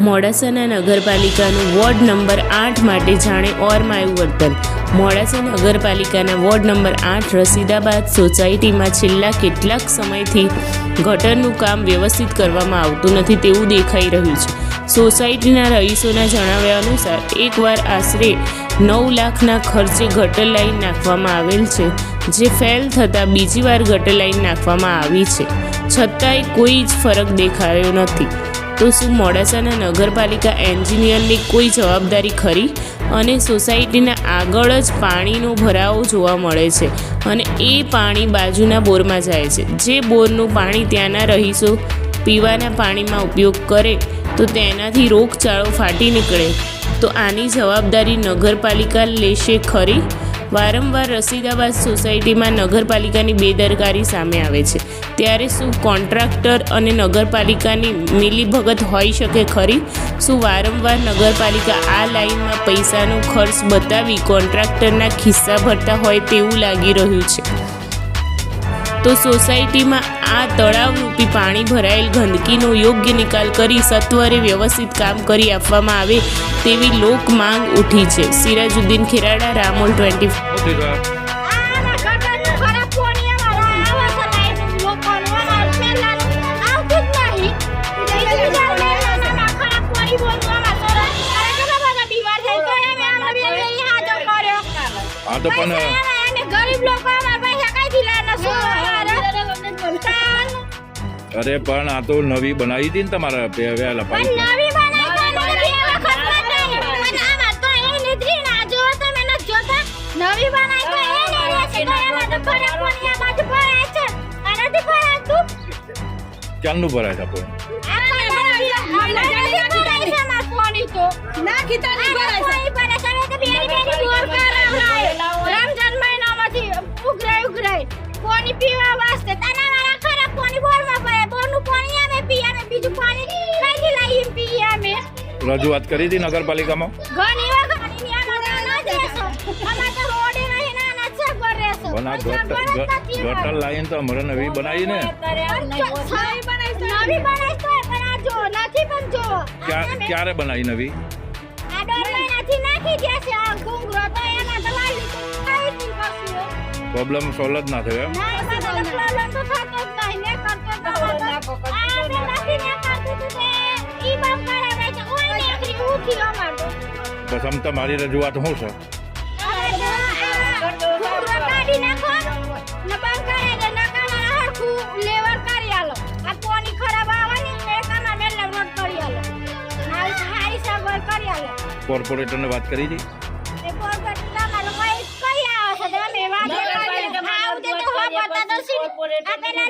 મોડાસાના નગરપાલિકાનું ward number 8 માટે જાણે ઓરમાયું વર્તન। મોડાસા નગરપાલિકાના વોર્ડ નંબર 8 રસીદાબાદ સોસાયટીમાં છેલ્લા કેટલાક સમયથી ગટરનું કામ વ્યવસ્થિત કરવામાં આવતું નથી તેવું દેખાઈ રહ્યું છે। સોસાયટીના રહીશોના જણાવ્યા અનુસાર એકવાર આશરે 9 લાખના ખર્ચે ગટર લાઈન નાખવામાં આવેલ છે, જે ફેલ થતાં બીજી વાર ગટર લાઈન નાખવામાં આવી છે, છતાંય કોઈ જ ફરક દેખાયો નથી। તો શું મોડાસાના નગરપાલિકા એન્જિનિયરની કોઈ જવાબદારી ખરી? અને સોસાયટીના આગળ જ પાણીનો ભરાવો જોવા મળે છે અને એ પાણી બાજુના બોરમાં જાય છે, જે બોરનું પાણી ત્યાંના રહીશો પીવાના પાણીમાં ઉપયોગ કરે તો તેનાથી રોગચાળો ફાટી નીકળે, તો આની જવાબદારી નગરપાલિકા લેશે ખરી? વારંવાર રસીદાબાદ સોસાયટીમાં નગરપાલિકાની બેદરકારી સામે આવે છે, ત્યારે શું કોન્ટ્રાક્ટર અને નગરપાલિકાની મિલીભગત હોઈ શકે ખરી? શું વારંવાર નગરપાલિકા આ લાઇનમાં પૈસાનો ખર્ચ બતાવી કોન્ટ્રાક્ટરના ખિસ્સા ભરતા હોય તેવું લાગી રહ્યું છે? તો સોસાયટીમાં આ તળાવરૂપી પાણી ભરાયેલ ગંદકીનો યોગ્ય નિકાલ કરી સત્વરે વ્યવસ્થિત કામ કરી આપવામાં આવે તેવી લોક માંગ ઉઠી છે। સિરાજુદ્દીન ખેરાડા, રામોલ 24। अरे पण आ तो नवी बनाई थी तमारा वेला पानी नवी बनाई तो नवी वखत में नहीं पण आ तो ए निद्री ना जो तो मैंने जोता नवी बनाई तो ए नहीं रे से गया तो पर कोनिया बात पर आए छे अरे ती पर तू क्यानु भराय था कोई हमने भराय છે માં કોની તો ના કીતા ની ભરાય છે કોઈ ભરાય છે તો બેરી બેરી બોર કરાવરાય રમજાન મહિનામાંથી ઉઘરાય કોની પીવા વાસ્તે તને મારા ખરા કોની બોરમાં ભરે બોરનું પાણી અમે પીએ અમે બીજું પાણી કઈથી લાવીને પીએ અમે રજૂઆત કરી હતી નગરપાલિકામાં ઘણી વખત નિયામો ના દેશો અમાર તો રોડે નહીં ના છે ભરેસો બના ગટર લાઈન તો અમારે નવી બનાવી ને નવી બનાવી તો પણ આ જો નથી પણ જો ક્યારે બનાવી નવી આ ડોર મહિનાથી નાખી દે છે આ ઘુંઘરો તો એના તો લાવી કઈ કરશું પ્રોબ્લેમ સોલ્વ જ ના થયો ના પ્રોબ્લેમ તો થતો જ નહીં ને કરતો તો આ બે નથી ને કરતું તો ઈ બમ કરાવે છે ઓય ને એકરી ઉઠી અમારો બસ આમ તમારી રજૂઆત શું છે કાઢી નાખો ને બમ કરે ને નકાના હરખું લેવર કરી આલો આ પાણી ખરાબ આવવાની એકામાં મેલ રોડ કરી આલો હારી સગવડ કરી આલો કોર્પોરેટરને વાત કરી હતી એ કોર્પોરેટર ના લોકો કઈ આવે છે તમે વાત આવતે તો હો પતા તો સી આ પેલા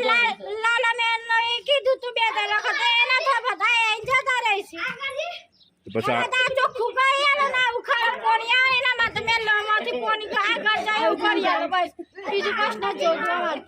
લાલા મેન નો કીધું તું બે દલા ખતે એના તો બધા એ જતા રહેશે બસ આ ચોખ્ખું કરી આલો ના ઉખાડ કોણી આવે એના માં તમે લમાંથી કોણી આગળ જાય કરી આલો બસ બીજું કશું ન જોવાનું.